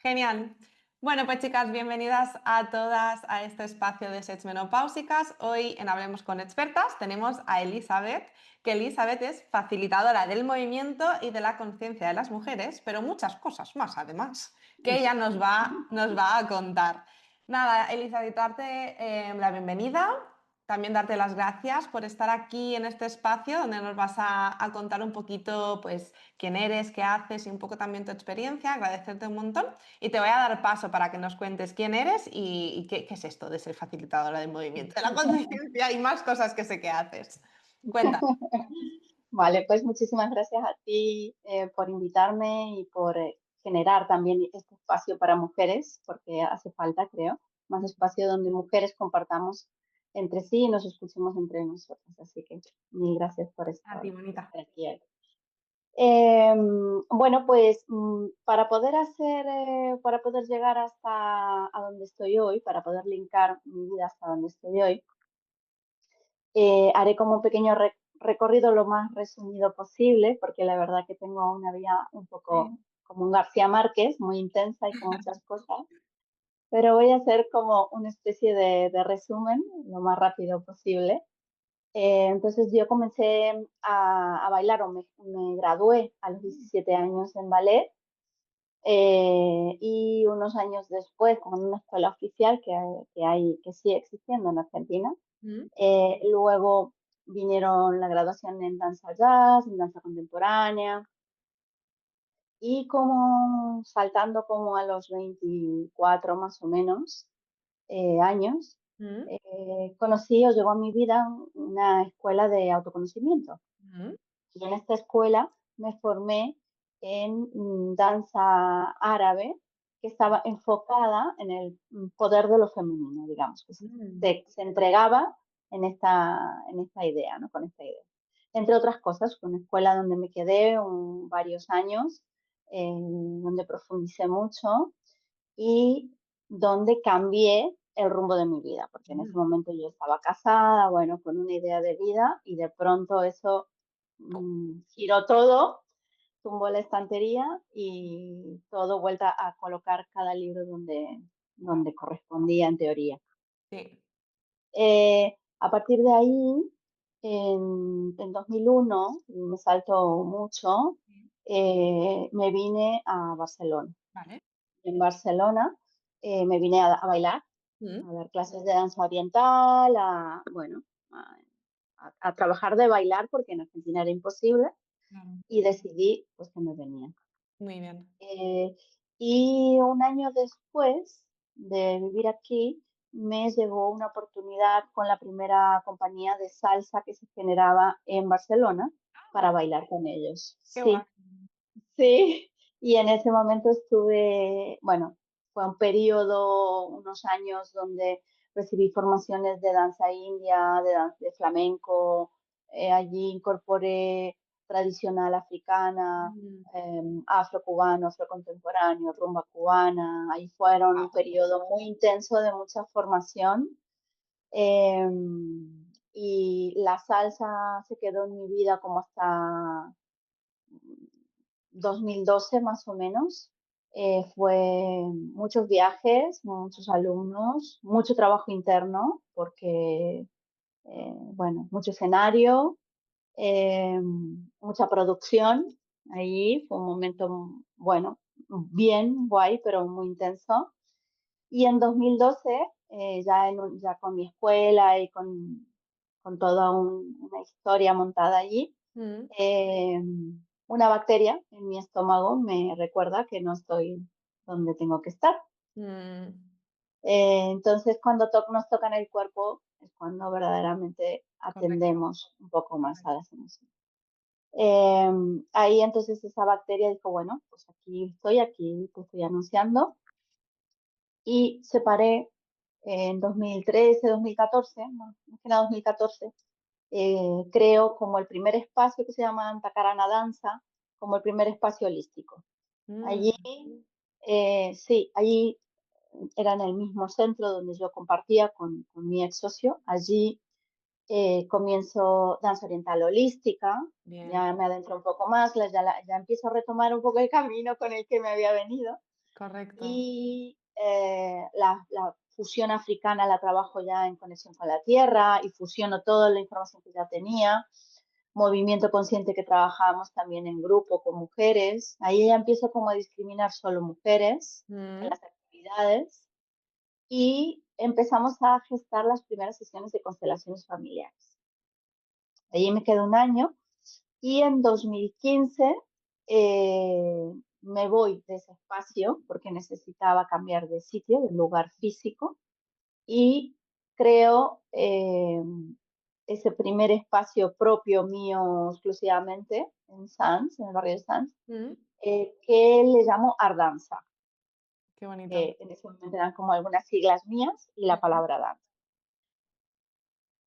Genial. Bueno, pues chicas, bienvenidas a todas a este espacio de Sets Menopáusicas. Hoy en Hablemos con Expertas tenemos a Elizabeth, que Elizabeth es facilitadora del movimiento y de la conciencia de las mujeres, pero muchas cosas más además, que ella nos va a contar. Nada, Elizabeth, darte la bienvenida. También darte las gracias por estar aquí en este espacio donde nos vas a contar un poquito, pues, quién eres, qué haces y un poco también tu experiencia. Agradecerte un montón. Y te voy a dar paso para que nos cuentes quién eres y qué es esto de ser facilitadora del movimiento de la conciencia y más cosas que sé que haces. Cuenta. Vale, pues muchísimas gracias a ti por invitarme y por generar también este espacio para mujeres, porque hace falta, creo, más espacio donde mujeres compartamos entre sí y nos escuchemos entre nosotras. Así que mil gracias por A ti, estar, bonita. aquí hoy. Bueno, pues para poder llegar hasta a donde estoy hoy, para poder linkar mi vida hasta donde estoy hoy, haré como un pequeño recorrido lo más resumido posible, porque la verdad que tengo una vida un poco Sí. como un García Márquez, muy intensa y con muchas cosas, pero voy a hacer como una especie de resumen lo más rápido posible. Entonces yo comencé a bailar o me gradué a los 17 años en ballet y unos años después con una escuela oficial que sigue existiendo en Argentina. Mm. Luego vinieron la graduación en danza jazz, en danza contemporánea y como saltando como a los 24 más o menos años, Mm. conocí o llegó a mi vida una escuela de autoconocimiento. Mm. Y en esta escuela me formé en danza árabe que estaba enfocada en el poder de lo femenino, digamos, que Mm. se entregaba en esta idea, ¿no? Con esta idea. Entre otras cosas, fue una escuela donde me quedé varios años, donde profundicé mucho y donde cambié el rumbo de mi vida, porque en ese Mm. momento yo estaba casada, bueno, con una idea de vida y de pronto eso giró todo, tumbó la estantería y todo vuelta a colocar cada libro Guau. donde correspondía en teoría. Sí. A partir de ahí, en 2001, y me salto mucho, me vine a Barcelona. Vale. En Barcelona me vine a bailar, Mm. a dar clases de danza oriental, bueno, a, a trabajar de bailar porque en Argentina era imposible Claro. y decidí pues que me venía. Muy bien. Eh, y un año después de vivir aquí, me llegó una oportunidad con la primera compañía de salsa que se generaba en Barcelona para bailar con ellos. Qué guay. Sí, sí. Y en ese momento estuve, bueno, fue un periodo, unos años donde recibí formaciones de danza india, de flamenco. Allí incorporé tradicional africana, Mm. afrocubano, afrocontemporáneo, rumba cubana. Ahí fueron un periodo muy intenso de mucha formación. Y la salsa se quedó en mi vida como hasta 2012 más o menos. Fue muchos viajes, muchos alumnos, mucho trabajo interno, porque, bueno, mucho escenario, mucha producción. Ahí fue un momento, bueno, bien guay, pero muy intenso. Y en 2012, ya con mi escuela y con toda una historia montada allí, Mm. eh, una bacteria en mi estómago me recuerda que no estoy donde tengo que estar. Mm. Entonces, cuando nos toca en el cuerpo, es cuando verdaderamente Correcto. atendemos un poco más a Correcto. las emociones. Ahí entonces esa bacteria dijo, bueno, pues aquí te estoy anunciando. Y separé en 2013, 2014, más que nada 2014, creo como el primer espacio que se llama Antacarana Danza, como el primer espacio holístico. Mm. Allí, sí, allí era en el mismo centro donde yo compartía con mi ex socio. Allí comienzo danza oriental holística, Bien. ya me adentro un poco más, ya empiezo a retomar un poco el camino con el que me había venido. correcto. y la fusión africana la trabajo ya en conexión con la tierra y fusiono toda la información que ya tenía. Movimiento consciente que trabajábamos también en grupo con mujeres. Ahí ya empiezo como a discriminar solo mujeres en Mm, las actividades y empezamos a gestar las primeras sesiones de constelaciones familiares. Allí me quedé un año y en 2015 me voy de ese espacio porque necesitaba cambiar de sitio, de lugar físico, y creo ese primer espacio propio mío exclusivamente en Sanz, en el barrio de Sanz, mm, que le llamo Ardanza, qué bonito. que en ese momento eran como algunas siglas mías y la Ujú, palabra danza.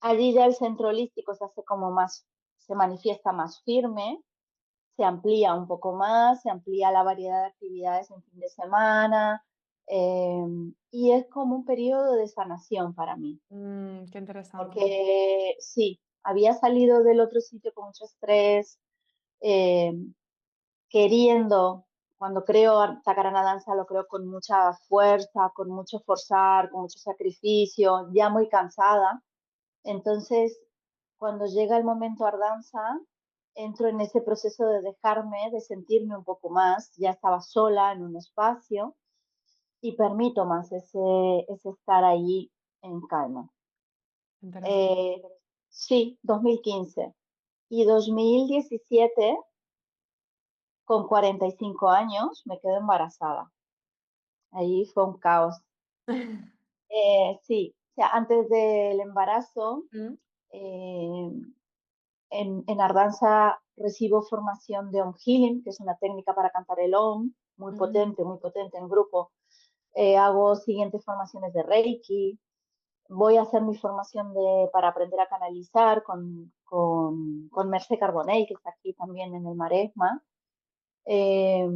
Allí ya el centro holístico se hace como más, se manifiesta más firme, se amplía un poco más, se amplía la variedad de actividades en fin de semana, y es como un periodo de sanación para mí, qué interesante. porque sí, había salido del otro sitio con mucho estrés, eh, queriendo, cuando creo sacar a danza lo creo con mucha fuerza, con mucho forzar, con mucho sacrificio, ya muy cansada. Entonces, cuando llega el momento Ardanza, entro en ese proceso de dejarme, de sentirme un poco más, ya estaba sola en un espacio y permito más ese estar allí en calma. Interesante. Eh, sí, 2015. Y 2017, con 45 años, me quedo embarazada. Ahí fue un caos. Sí, o sea, antes del embarazo, Mm, eh, en Ardanza recibo formación de Om Healing, que es una técnica para cantar el Om, mm, muy potente en grupo. Hago siguientes formaciones de Reiki. Voy a hacer mi formación para aprender a canalizar con Merce Carbonell, que está aquí también en el Maresma. Eh,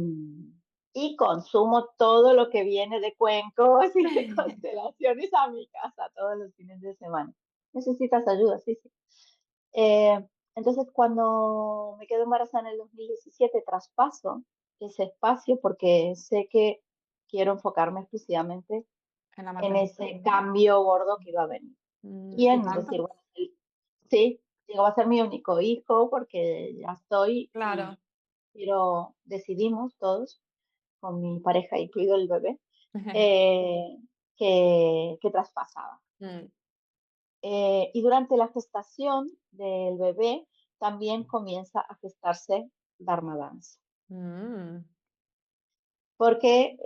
y consumo todo lo que viene de cuencos y de constelaciones a mi casa todos los fines de semana. ¿Necesitas ayuda? Sí, sí. Eh, entonces, cuando me quedo embarazada en el 2017, traspaso ese espacio porque sé que quiero enfocarme exclusivamente en la en maternidad. ese cambio gordo que iba a venir. Y ¿Y en decir, tanto? bueno, sí, sí, digo, va a ser mi único hijo porque ya estoy Claro. y decidimos todos, con mi pareja incluido el bebé, eh, que traspasaba. Mm, Y durante la gestación del bebé también comienza a gestarse Dharma Dance, mm, porque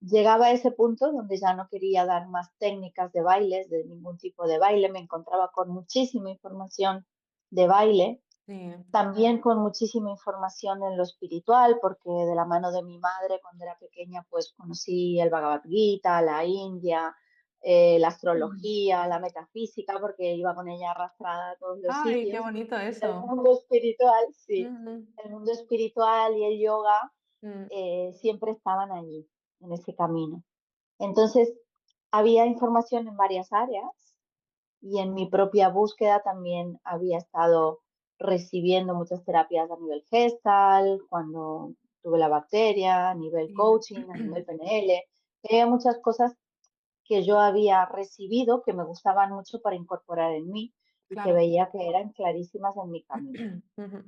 llegaba a ese punto donde ya no quería dar más técnicas de bailes, de ningún tipo de baile, me encontraba con muchísima información de baile, sí. también con muchísima información en lo espiritual, porque de la mano de mi madre cuando era pequeña, pues conocí el Bhagavad Gita, la India, la Mm. astrología, la metafísica, porque iba con ella arrastrada a todos los Ay, qué sitios. bonito Y el eso. mundo espiritual, sí, Ujú, el mundo espiritual y el yoga mm, siempre estaban allí, en ese camino. Entonces, había información en varias áreas y en mi propia búsqueda también había estado recibiendo muchas terapias a nivel gestal, cuando tuve la bacteria, a nivel sí. coaching, a nivel PNL. Había muchas cosas que yo había recibido que me gustaban mucho para incorporar en mí y que Claro. veía que eran clarísimas en mi camino. Ujú,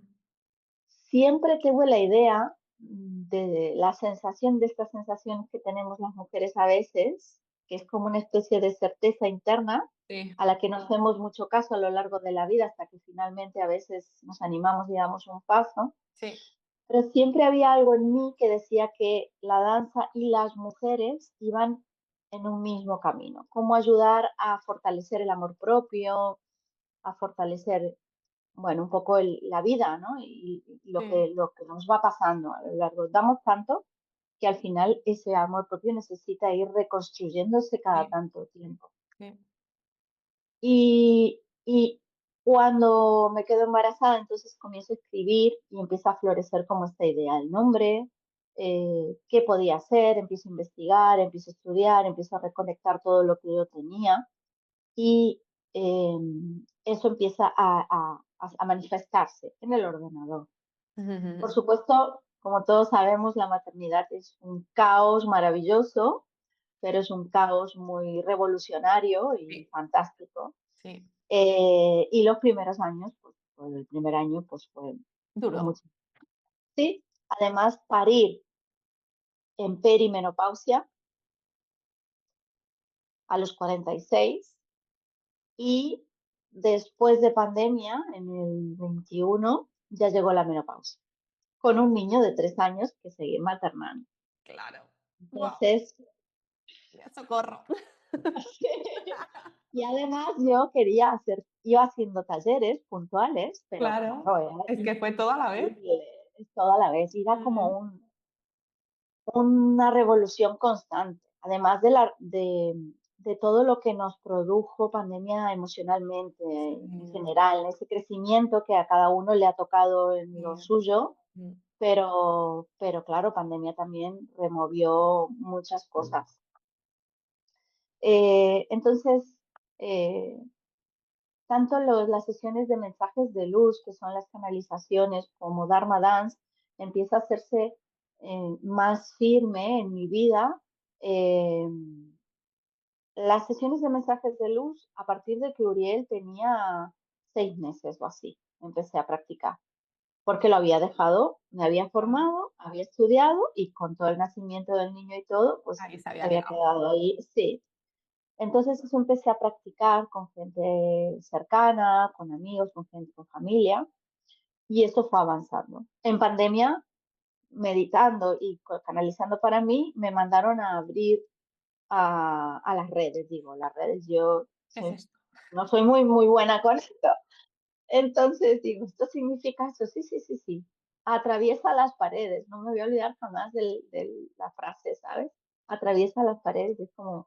Siempre tuve la idea de la sensación de estas sensaciones que tenemos las mujeres a veces, que es como una especie de certeza interna sí, a la que no hacemos mucho caso a lo largo de la vida hasta que finalmente a veces nos animamos y damos un paso. sí, Pero siempre había algo en mí que decía que la danza y las mujeres iban en un mismo camino. Cómo ayudar a fortalecer el amor propio, a fortalecer bueno, un poco la vida, ¿no? Y sí, lo que nos va pasando a lo largo. Damos tanto que al final ese amor propio necesita ir reconstruyéndose cada sí, tanto tiempo. sí. Y cuando me quedo embarazada, entonces comienzo a escribir y empieza a florecer como esta idea, el nombre, qué podía hacer, empiezo a investigar, empiezo a estudiar, empiezo a reconectar todo lo que yo tenía y eso empieza a manifestarse en el ordenador. Por Ujú, supuesto, Como todos sabemos, la maternidad es un caos maravilloso, pero es un caos muy revolucionario y Sí, fantástico. sí. Y los primeros años, pues el primer año, pues fue Duro. mucho. Sí, además parir en perimenopausia a los 46 y después de pandemia, en el 21, ya llegó la menopausia, con un niño de 3 años que seguir maternando. Claro. Guau, Entonces, socorro. y además yo iba haciendo talleres puntuales, pero Claro, claro, era es que fue todo a la vez. increíble, toda la vez, era como Ujú. una revolución constante, además de todo lo que nos produjo pandemia emocionalmente, Sí, en general, ese crecimiento que a cada uno le ha tocado en lo sí. suyo, Mm, pero claro, pandemia también removió muchas cosas. Entonces, eh, tanto las sesiones de mensajes de luz, que son las canalizaciones, como Dharma Dance, empieza a hacerse más firme en mi vida. Eh, las sesiones de mensajes de luz, a partir de que Uriel tenía 6 meses o así, empecé a practicar, porque lo había dejado, me había claro, formado, había estudiado y con todo el nacimiento del niño y todo, pues ahí se se había había quedado. quedado ahí, sí. Entonces eso empecé a practicar con gente cercana, con amigos, con gente, con familia, y eso fue avanzando. En pandemia, meditando y canalizando para mí, me mandaron a abrir a las redes, digo, las redes, ¿Qué es esto? no soy muy buena con esto. Entonces digo, ¿esto significa eso? Sí, sí, sí, sí. Atraviesa las paredes, no me voy a olvidar jamás de la frase, ¿sabes? Atraviesa las paredes, es como,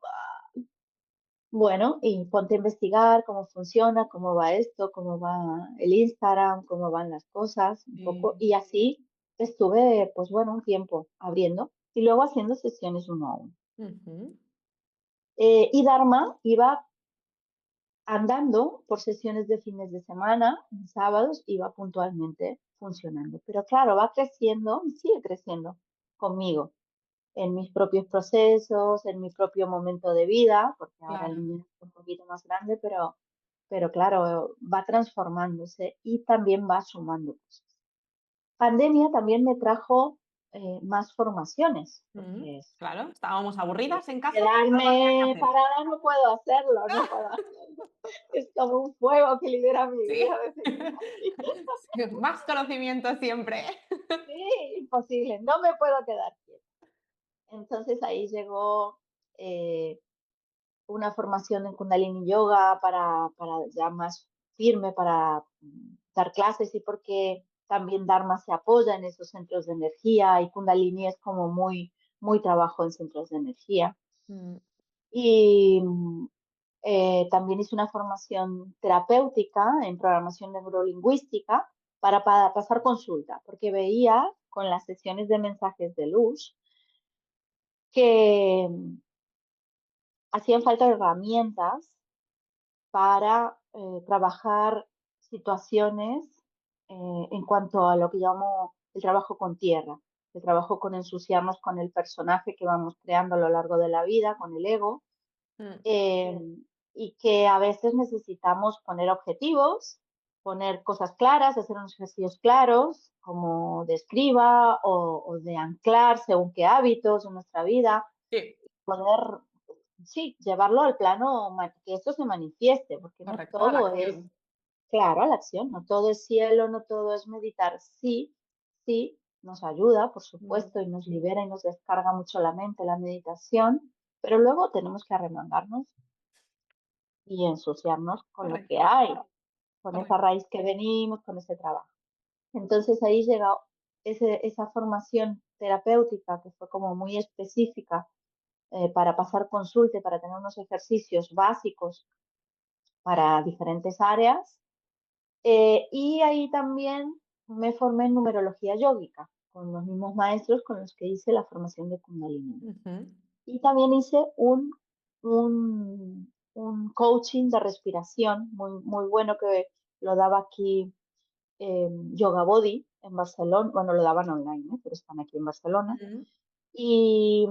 bueno, y ponte a investigar cómo funciona, cómo va esto, cómo va el Instagram, cómo van las cosas, un poco. Sí. Y así estuve, pues bueno, un tiempo abriendo y luego haciendo sesiones uno a uno. Ujú. Y Dharma iba andando por sesiones de fines de semana, en sábados, iba puntualmente funcionando. Pero claro, va creciendo y sigue creciendo conmigo en mis propios procesos, en mi propio momento de vida, porque ahora el Claro. niño es un poquito más grande, pero claro, va transformándose y también va sumando cosas. Pandemia también me trajo más formaciones, porque Claro, estábamos aburridas en casa, algo había que quedarme hacer. parada no puedo hacerlo, no puedo hacerlo. Es como un fuego que lidera mi vida, Sí. decimos aquí. Sí, más conocimiento siempre. Sí, imposible, no me puedo quedar quieta. Entonces ahí llegó eh, una formación en Kundalini Yoga para ya más firme, para dar clases y porque también Dharma se apoya en esos centros de energía y Kundalini es como muy trabajo en centros de energía. Mm, Y también hice una formación terapéutica en programación neurolingüística para pasar consulta, porque veía con las sesiones de mensajes de luz que hacían falta herramientas para trabajar situaciones en cuanto a lo que llamo el trabajo con tierra, el trabajo con ensuciarnos con el personaje que vamos creando a lo largo de la vida, con el ego, mm, eh, y que a veces necesitamos poner objetivos, poner cosas claras, hacer unos ejercicios claros, como de escriba o de anclar según qué hábitos en nuestra vida, sí, poder sí, llevarlo al plano, que esto se manifieste, porque no correcto, a la todo es, acción. claro, a la acción, no todo es cielo, no todo es meditar. Sí, sí, nos ayuda, por Mm, supuesto, y nos libera y nos descarga mucho la mente, la meditación, pero luego tenemos que arremangarnos y ensuciarnos con lo que correcto, hay, con esa correcto. raíz que venimos, con ese trabajo. Entonces ahí llega esa formación terapéutica que fue como muy específica para pasar consulta, y para tener unos ejercicios básicos para diferentes áreas. Y ahí también me formé en numerología yógica, con los mismos maestros con los que hice la formación de Kundalini. Ujú. Y también hice un coaching de respiración muy bueno que lo daba aquí Yoga Body en Barcelona, bueno, lo daban online, ¿eh? Pero están aquí en Barcelona. Ujú, Y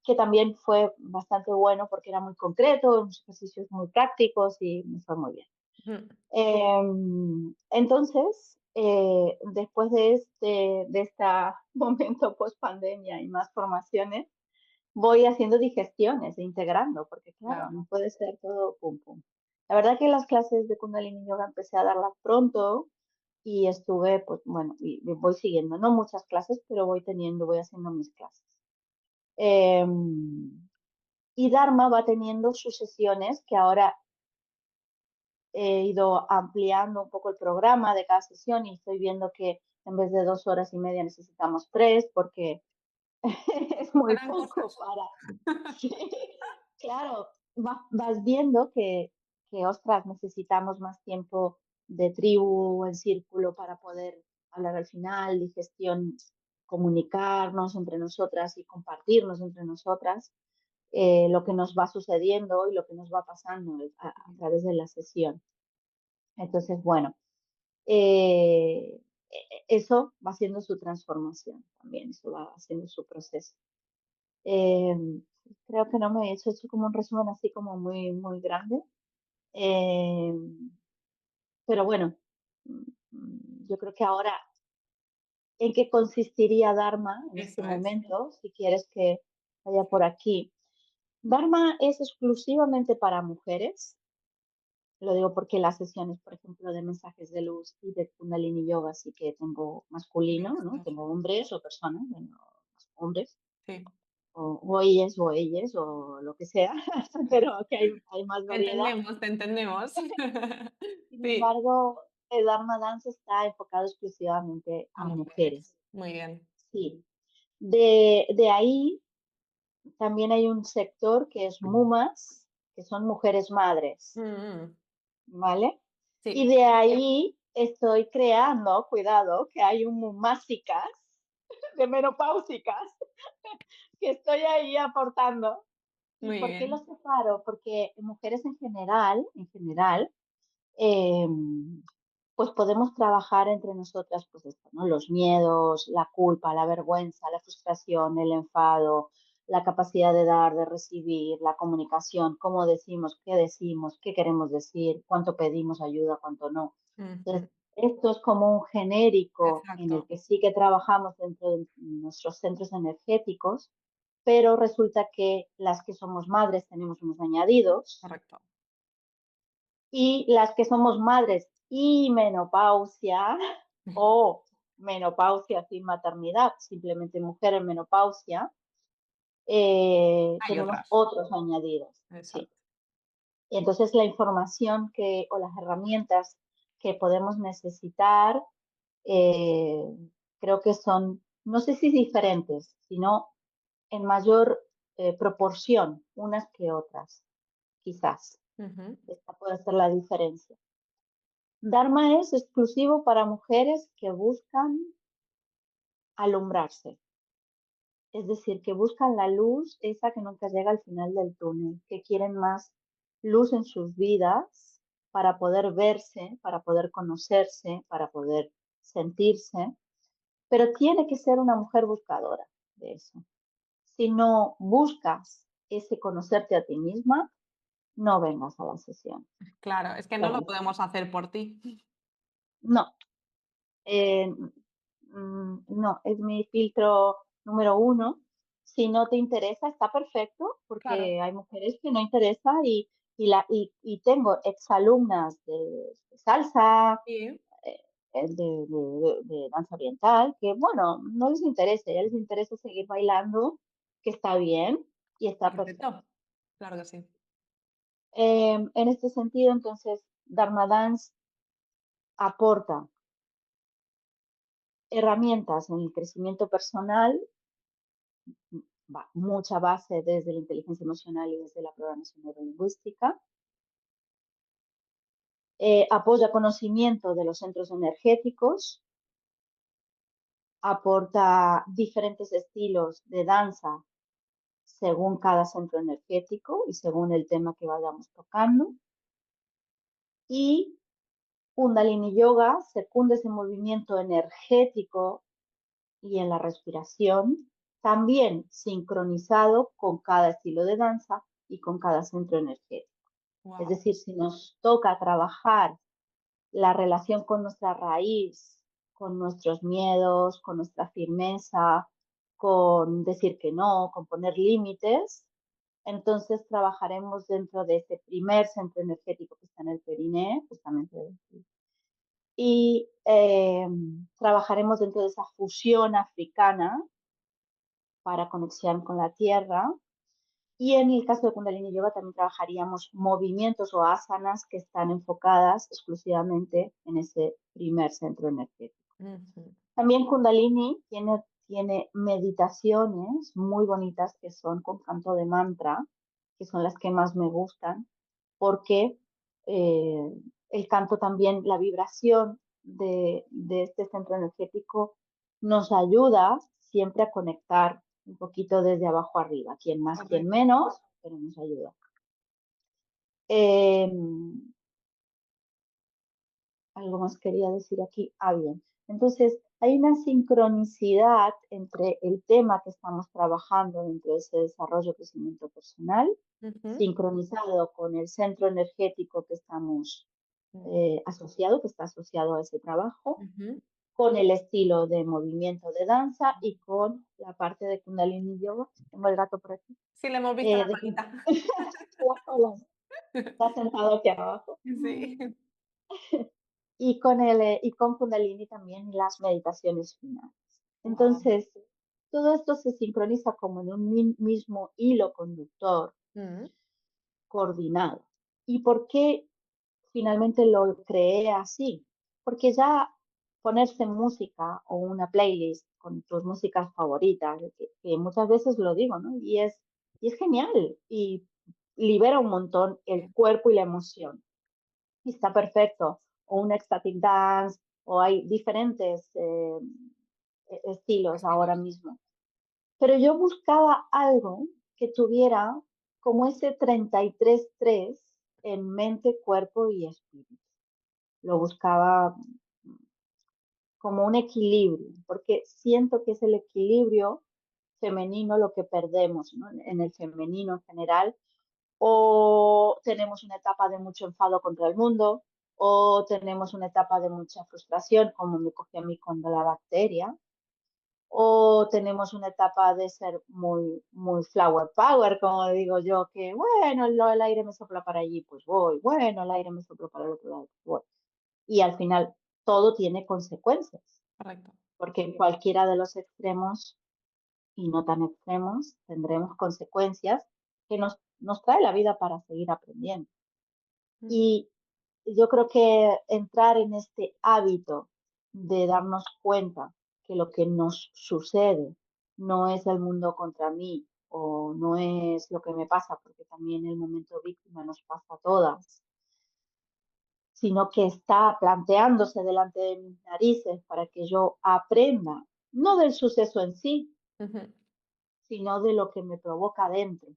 que también fue bastante bueno porque era muy concreto, unos ejercicios muy prácticos y me fue muy bien. ujú. Entonces, después de este momento post pandemia y más formaciones, voy haciendo digestiones e integrando, porque claro, Claro. no puede ser todo pum pum. La verdad que las clases de Kundalini Yoga empecé a darlas pronto y estuve, pues bueno, y voy siguiendo, no muchas clases, pero voy haciendo mis clases. Y Dharma va teniendo sus sesiones que ahora he ido ampliando un poco el programa de cada sesión y estoy viendo que en vez de 2 horas y media necesitamos 3 porque es muy Eran poco cosas. para... Sí, claro, vas viendo que, ostras, necesitamos más tiempo de tribu, en círculo, para poder hablar al final, digestión, comunicarnos entre nosotras y compartirnos entre nosotras lo que nos va sucediendo y lo que nos va pasando a través de la sesión. Entonces, bueno, eso va haciendo su transformación también, eso va haciendo su proceso. Eh, Creo que no me he hecho como un resumen así como muy, muy grande, eh, pero bueno, yo creo que ahora, ¿en qué consistiría Dharma en este Eso es. momento? Si quieres que vaya por aquí. Dharma es exclusivamente para mujeres. Lo digo porque las sesiones, por ejemplo, de mensajes de luz y de Kundalini Yoga sí que tengo masculino, ¿no? Mixtos. Tengo hombres o personas, bueno, hombres, Sí. o ellas, o lo que sea, pero que hay más Te variedad. entendemos, te entendemos. Sin Sí, embargo, el Dharma Dance está enfocado exclusivamente a a mujeres. mujeres. Muy bien. Sí. De ahí también hay un sector que es MUMAS, que son mujeres madres. Mm, ¿Vale? Y sí, de ahí estoy creando, cuidado, que hay un mumásicas de menopáusicas que estoy ahí aportando. ¿Y muy por qué bien. los separo? Porque mujeres en general, eh, pues podemos trabajar entre nosotras, pues esto, ¿no? Los miedos, la culpa, la vergüenza, la frustración, el enfado, la capacidad de dar, de recibir, la comunicación, decimos, qué queremos decir, cuánto pedimos ayuda, cuánto no. Ujú, Entonces, esto es como un genérico en el exacto, que sí que trabajamos dentro de nuestros centros energéticos, pero resulta que las que somos madres tenemos unos añadidos correcto. y las que somos madres y menopausia o menopausia sin maternidad, simplemente mujer en menopausia, Hay tenemos otras. otros añadidos. Sí. Exacto. Y entonces la información o las herramientas que podemos necesitar, eh, creo que son, no sé si diferentes, sino en mayor proporción unas que otras, quizás. Ujú, Esta puede ser la diferencia. Dharma es exclusivo para mujeres que buscan alumbrarse, es decir, que buscan la luz, esa que nunca llega al final del túnel, que quieren más luz en sus vidas para poder verse, para poder conocerse, para poder sentirse, pero tiene que ser una mujer buscadora de eso. Si no buscas ese conocerte a ti misma, no vengas a la sesión. claro, es que no lo ¿Vale? podemos hacer por ti. No, Eh, no, es mi filtro número uno. Si no te interesa, está perfecto, Claro. porque hay mujeres que no interesa y tengo exalumnas de salsa, Sí, de danza oriental, que bueno, no les interesa, ya les interesa seguir bailando, que está bien y está perfecto. perfecto. Claro que sí. En este sentido, entonces, Dharma Dance aporta herramientas en el crecimiento personal, mucha base desde la inteligencia emocional y desde la programación neurolingüística. Apoya conocimiento de los centros energéticos, aporta diferentes estilos de danza según cada centro energético y según el tema que vayamos tocando. Y Kundalini Yoga secunda ese movimiento energético y en la respiración, también sincronizado con cada estilo de danza y con cada centro energético. Es Wow. decir, si nos toca trabajar la relación con nuestra raíz, con nuestros miedos, con nuestra firmeza, con decir que no, con poner límites, entonces trabajaremos dentro de ese primer centro energético que está en el perineo, justamente, y trabajaremos dentro de esa fusión africana para conexión con la tierra. Y en el caso de Kundalini Yoga también trabajaríamos movimientos o asanas que están enfocadas exclusivamente en ese primer centro energético. Ujú. También Kundalini tiene meditaciones muy bonitas que son con canto de mantra, que son las que más me gustan, porque eh, el canto también, la vibración de este centro energético nos ayuda siempre a conectar un poquito desde abajo arriba, quien más, quien Correcto. menos, pero nos ayuda. Eh, Algo más quería decir aquí. Ah, bien. Entonces, hay una sincronicidad entre el tema que estamos trabajando dentro de ese desarrollo, crecimiento personal, Ujú, sincronizado con el centro energético que estamos mm, asociado, que está asociado a ese trabajo, ujú. con el estilo de movimiento de danza y con la parte de Kundalini Yoga. Tengo el gato por aquí. Sí, le hemos visto la De que manita. está sentado aquí abajo. Sí. Y con Kundalini también las meditaciones finales. Wow. Entonces, todo esto se sincroniza como en un mismo hilo conductor coordinado. ¿Y por qué finalmente lo creé así? Porque ya ponerse música o una playlist con tus músicas favoritas, que muchas veces lo digo, ¿no? Y es genial y libera un montón el cuerpo y la emoción. Y está perfecto. O un ecstatic dance, o hay diferentes estilos ahora Estilos. mismo. Pero yo buscaba algo que tuviera como ese 33-3 en mente, cuerpo y espíritu. Lo buscaba como un equilibrio, porque siento que es el equilibrio femenino lo que perdemos, ¿no? En el femenino en general, o tenemos una etapa de mucho enfado contra el mundo, o tenemos una etapa de mucha frustración, como me cogió a mí con la bacteria, o tenemos una etapa de ser muy, muy flower power, como digo yo, que bueno, el aire me sopla para allí, pues voy, bueno, el aire me sopla para el otro lado, pues voy. Y al final todo tiene consecuencias, Correcto. porque en cualquiera de los extremos y no tan extremos tendremos consecuencias que nos trae la vida para seguir aprendiendo. Mm, Y yo creo que entrar en este hábito de darnos cuenta que lo que nos sucede no es el mundo contra mí o no es lo que me pasa, porque también el momento víctima nos pasa a todas, sino que está planteándose delante de mis narices para que yo aprenda, no del suceso en sí, ujú. sino de lo que me provoca dentro,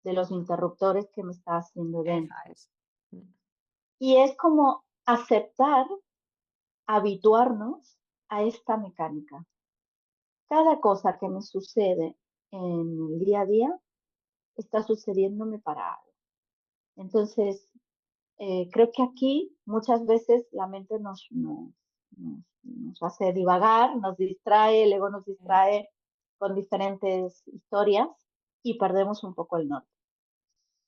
de los interruptores que me está haciendo Esa dentro. es. Mm, Y es como aceptar, habituarnos a esta mecánica. Cada cosa que me sucede en el día a día está sucediéndome para algo. Entonces, creo que aquí muchas veces la mente nos hace divagar, nos distrae, el ego nos sí. distrae con diferentes historias y perdemos un poco el norte.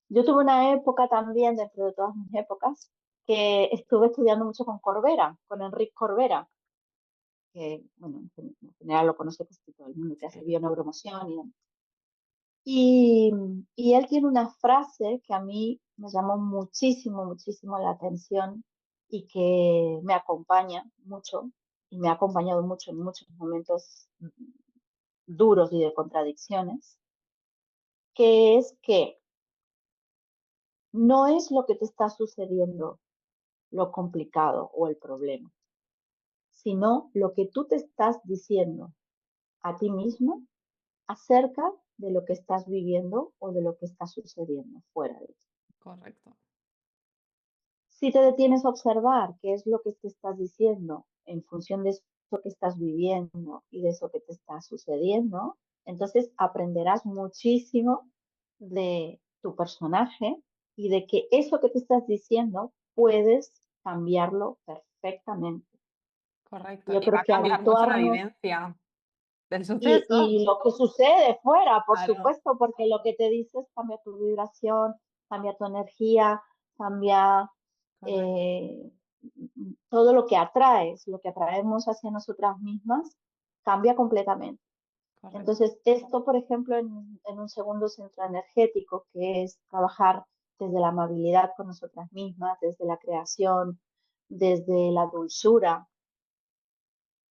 Yo tuve una época también, dentro de todas mis épocas, que estuve estudiando mucho con Corbera, con Enrique Corbera, que, bueno, en general lo conoce casi todo el mundo, que hace Sí. bioneuromoción y él tiene una frase que a mí me llamó muchísimo, muchísimo la atención y que me acompaña mucho y me ha acompañado mucho en muchos momentos duros y de contradicciones, que es que no es lo que te está sucediendo lo complicado o el problema, sino lo que tú te estás diciendo a ti mismo acerca de lo que estás viviendo o de lo que está sucediendo fuera de ti. Correcto. Si te detienes a observar qué es lo que te estás diciendo en función de eso que estás viviendo y de eso que te está sucediendo, entonces aprenderás muchísimo de tu personaje y de que eso que te estás diciendo puedes cambiarlo perfectamente. Correcto. Yo Y va creo a que cambiar mucho la habituarnos vivencia del y, suceso. y lo que sucede fuera, por Claro, supuesto, porque lo que te dices cambia tu vibración, cambia tu energía, cambia correcto, eh, todo lo que atraemos hacia nosotras mismas, cambia completamente. correcto. Entonces, esto, por ejemplo, en un segundo centro energético, que es trabajar desde la amabilidad con nosotras mismas, desde la creación, desde la dulzura,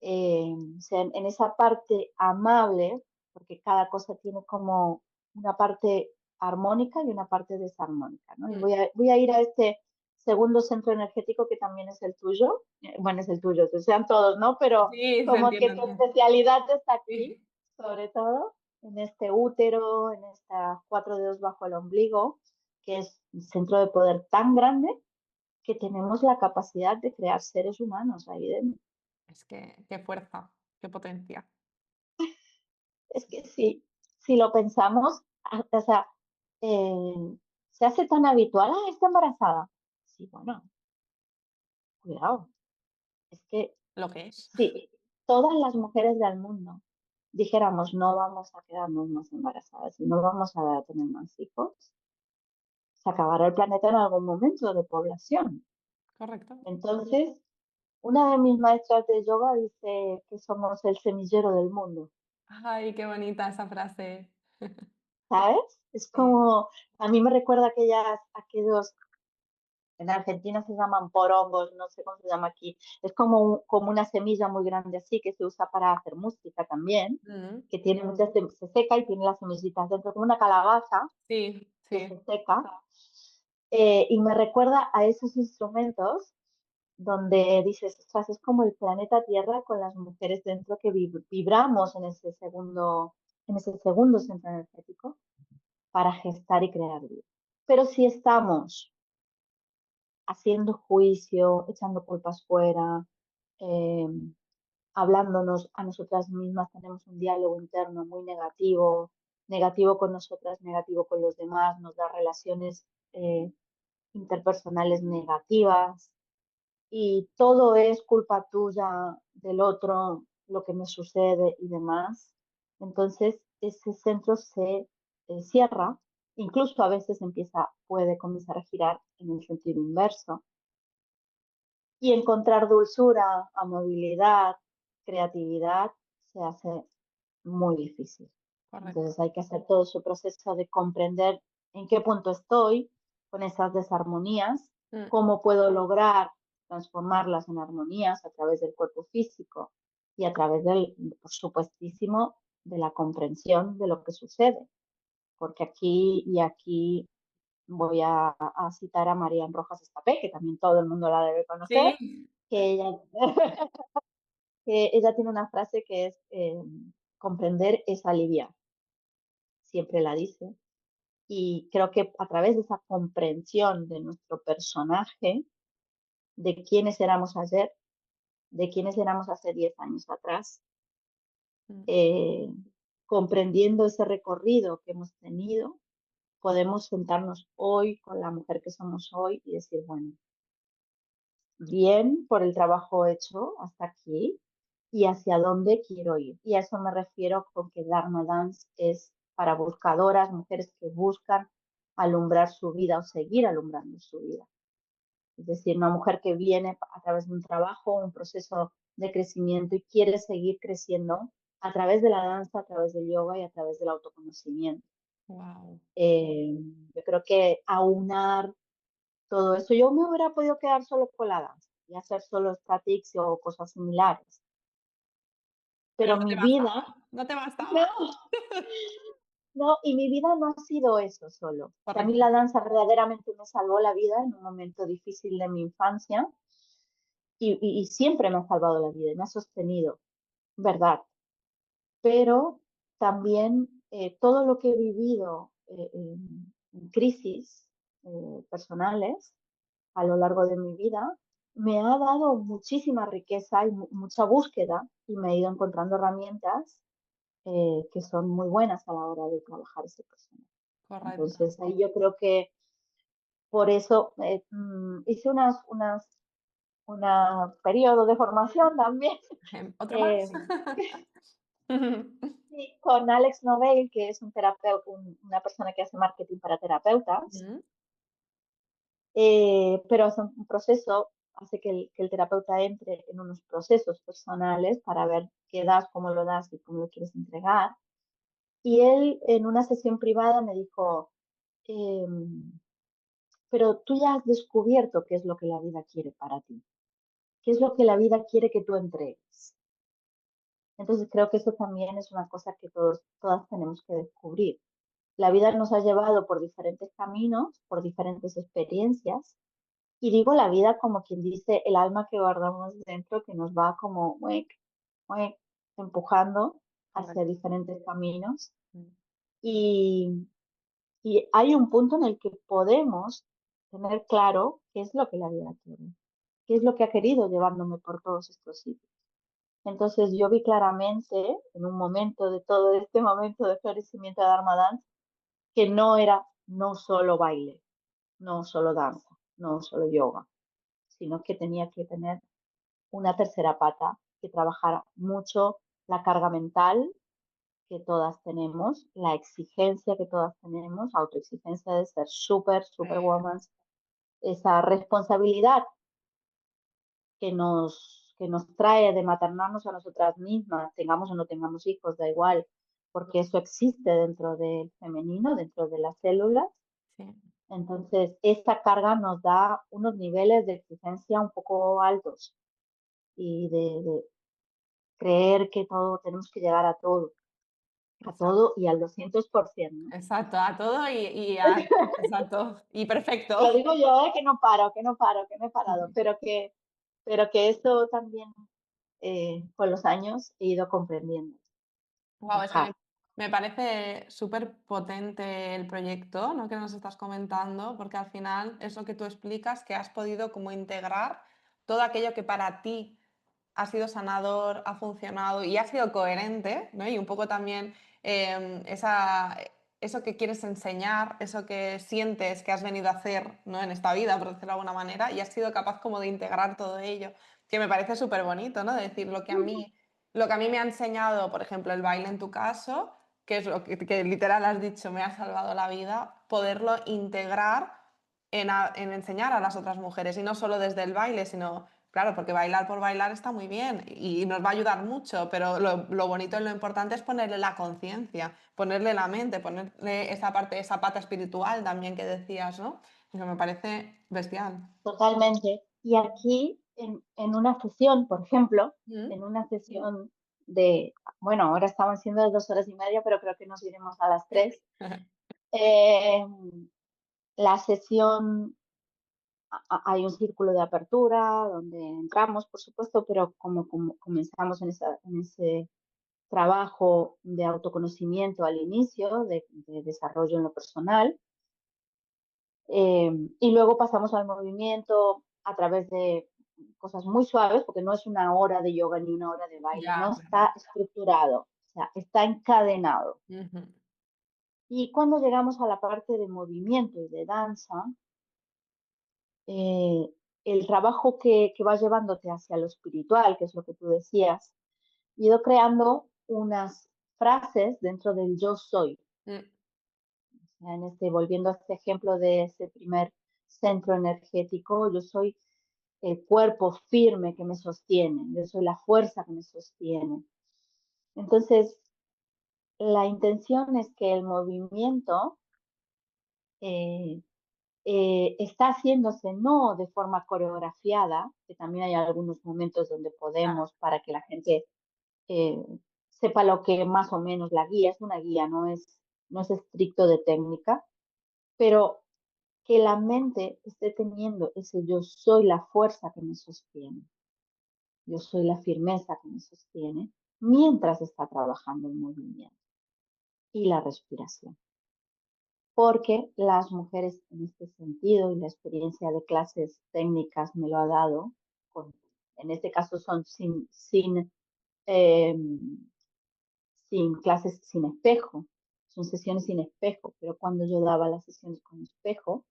o sea, en esa parte amable, porque cada cosa tiene como una parte armónica y una parte desarmónica, ¿no? Y Mm. voy a ir a este segundo centro energético que también es el tuyo, bueno, es el tuyo, que sean todos, ¿no? Pero Sí, se como que entiende, tu entiendo. especialidad está aquí, Sí. sobre todo, en este útero, en estas 4 dedos bajo el ombligo, que es un centro de poder tan grande que tenemos la capacidad de crear seres humanos ahí dentro. Es que qué fuerza, qué potencia. Es que si lo pensamos, o sea, se hace tan habitual, está embarazada. Sí, bueno, cuidado. Es que Lo que es. si todas las mujeres del mundo dijéramos no vamos a quedarnos más embarazadas y no vamos a tener más hijos, se acabará el planeta en algún momento de población. Correcto. Entonces, una de mis maestras de yoga dice que somos el semillero del mundo. Ay, qué bonita esa frase. ¿Sabes? Es Sí. como, a mí me recuerda aquellos, en Argentina se llaman porongos, no sé cómo se llama aquí, es como una semilla muy grande así que se usa para hacer música también, Mm. que tiene se seca y tiene las semillitas dentro, como una calabaza Sí, que sí. se seca. Y me recuerda a esos instrumentos donde dices, ostras, es como el planeta Tierra con las mujeres dentro que vibramos en ese segundo centro energético para gestar y crear vida. Pero si estamos haciendo juicio, echando culpas fuera, eh, hablándonos a nosotras mismas, tenemos un diálogo interno muy negativo, negativo con nosotras, negativo con los demás, nos da relaciones interpersonales negativas, y todo es culpa tuya, del otro, lo que me sucede y demás. Entonces, ese centro se cierra, incluso a veces puede comenzar a girar en el sentido inverso. Y encontrar dulzura, amabilidad, creatividad se hace muy difícil. Correcto. Entonces hay que hacer todo su proceso de comprender en qué punto estoy con esas desarmonías, Mm. cómo puedo lograr transformarlas en armonías a través del cuerpo físico y a través por supuestísimo, de la comprensión de lo que sucede. Porque aquí voy a citar a Marian Rojas Estapé, que también todo el mundo la debe conocer, Sí, que ella, que ella tiene una frase que es comprender es aliviar, siempre la dice. Y creo que a través de esa comprensión de nuestro personaje, de quiénes éramos ayer, de quiénes éramos hace 10 años atrás, mm, eh, comprendiendo ese recorrido que hemos tenido, podemos sentarnos hoy con la mujer que somos hoy y decir, bueno, bien por el trabajo hecho hasta aquí y hacia dónde quiero ir. Y a eso me refiero con que Dharma Dance es para buscadoras, mujeres que buscan alumbrar su vida o seguir alumbrando su vida. Es decir, una mujer que viene a través de un trabajo, un proceso de crecimiento y quiere seguir creciendo a través de la danza, a través del yoga y a través del autoconocimiento. wow. Eh, yo creo que aunar todo eso, yo me hubiera podido quedar solo con la danza y hacer solo statics o cosas similares, Pero pero no te mi vida, bastaba, no te no, bastaba. no, y mi vida no ha sido eso solo. O sea, a mí Correcto. la danza verdaderamente me salvó la vida en un momento difícil de mi infancia y siempre me ha salvado la vida y me ha sostenido, ¿verdad? Pero también todo lo que he vivido en crisis personales a lo largo de mi vida, me ha dado muchísima riqueza y mucha búsqueda y me he ido encontrando herramientas que son muy buenas a la hora de trabajar ese personaje. Correcto. Entonces, ahí yo creo que por eso hice una periodo de formación también ¿Otro eh, más? sí, con Alex Nobel, que es un terapeuta, una persona que hace marketing para terapeutas, Ujú, pero hace un proceso, hace que el terapeuta entre en unos procesos personales para ver qué das, cómo lo das y cómo lo quieres entregar. Y él en una sesión privada me dijo, em, pero tú ya has descubierto qué es lo que la vida quiere para ti, qué es lo que la vida quiere que tú entregues. Entonces creo que eso también es una cosa que todas tenemos que descubrir. La vida nos ha llevado por diferentes caminos, por diferentes experiencias, y digo la vida como quien dice el alma que guardamos dentro que nos va como muec, muec, empujando hacia correcto. diferentes caminos. Mm, Y, y hay un punto en el que podemos tener claro qué es lo que la vida quiere, qué es lo que ha querido llevándome por todos estos sitios. Entonces yo vi claramente en un momento de todo este momento de florecimiento de Dharma Dance que no era no solo baile, no solo danza, no solo yoga, sino que tenía que tener una tercera pata que trabajara mucho la carga mental que todas tenemos, la exigencia que todas tenemos, autoexigencia de ser súper, superwoman, esa responsabilidad que nos trae de maternarnos a nosotras mismas, tengamos o no tengamos hijos, da igual, porque eso existe dentro del femenino, dentro de las células. sí. Entonces, esta carga nos da unos niveles de exigencia un poco altos y de creer que todo, tenemos que llegar a Exacto, todo y al 200%, ¿no? exacto, a todo exacto, y Lo perfecto. digo yo, que no paro, que no paro, que no he parado, pero que eso también con los años he ido comprendiendo. Wow, es que Dejar. me parece súper potente el proyecto, ¿no? Que nos estás comentando, porque al final es lo que tú explicas, que has podido como integrar todo aquello que para ti ha sido sanador, ha funcionado y ha sido coherente, ¿no? Y un poco también eso que quieres enseñar, eso que sientes que has venido a hacer, ¿no? En esta vida, por decirlo de alguna manera, y has sido capaz como de integrar todo ello, que me parece súper bonito, ¿no? De decir lo que a mí me ha enseñado, por ejemplo, el baile en tu caso, que es lo que literal has dicho, me ha salvado la vida, poderlo integrar en enseñar a las otras mujeres y no solo desde el baile, sino, claro, porque bailar por bailar está muy bien y nos va a ayudar mucho, pero lo bonito y lo importante es ponerle la conciencia, ponerle la mente, ponerle esa parte, esa pata espiritual también que decías, ¿no? Eso me parece bestial. Totalmente. Y aquí, en una sesión, por ejemplo, Mm. en una sesión de, bueno, ahora estamos siendo de 2 horas y media, pero creo que nos iremos a las 3. Eh, la sesión, hay un círculo de apertura donde entramos, por supuesto, pero como comenzamos en ese trabajo de autoconocimiento al inicio, de desarrollo en lo personal, y luego pasamos al movimiento a través de cosas muy suaves, porque no es una hora de yoga ni una hora de baile, no Ya, claro. está estructurado, o sea, está encadenado. Ujú. Y cuando llegamos a la parte de movimiento y de danza, eh, el trabajo que va llevándote hacia lo espiritual, que es lo que tú decías, he ido creando unas frases dentro del yo soy. Mm, O sea, volviendo a este ejemplo de ese primer centro energético, yo soy el cuerpo firme que me sostiene, yo soy la fuerza que me sostiene. Entonces, la intención es que el movimiento eh, está haciéndose no de forma coreografiada, que también hay algunos momentos donde claro. podemos para que la gente eh, sepa lo que más o menos la guía, es una guía, no es estricto de técnica, pero que la mente esté teniendo ese yo soy la fuerza que me sostiene, yo soy la firmeza que me sostiene, mientras está trabajando el movimiento y la respiración. porque las mujeres en este sentido y la experiencia de clases técnicas me lo ha dado, en este caso son eh, sin clases sin espejo, son sesiones sin espejo, pero cuando yo daba las sesiones con espejo,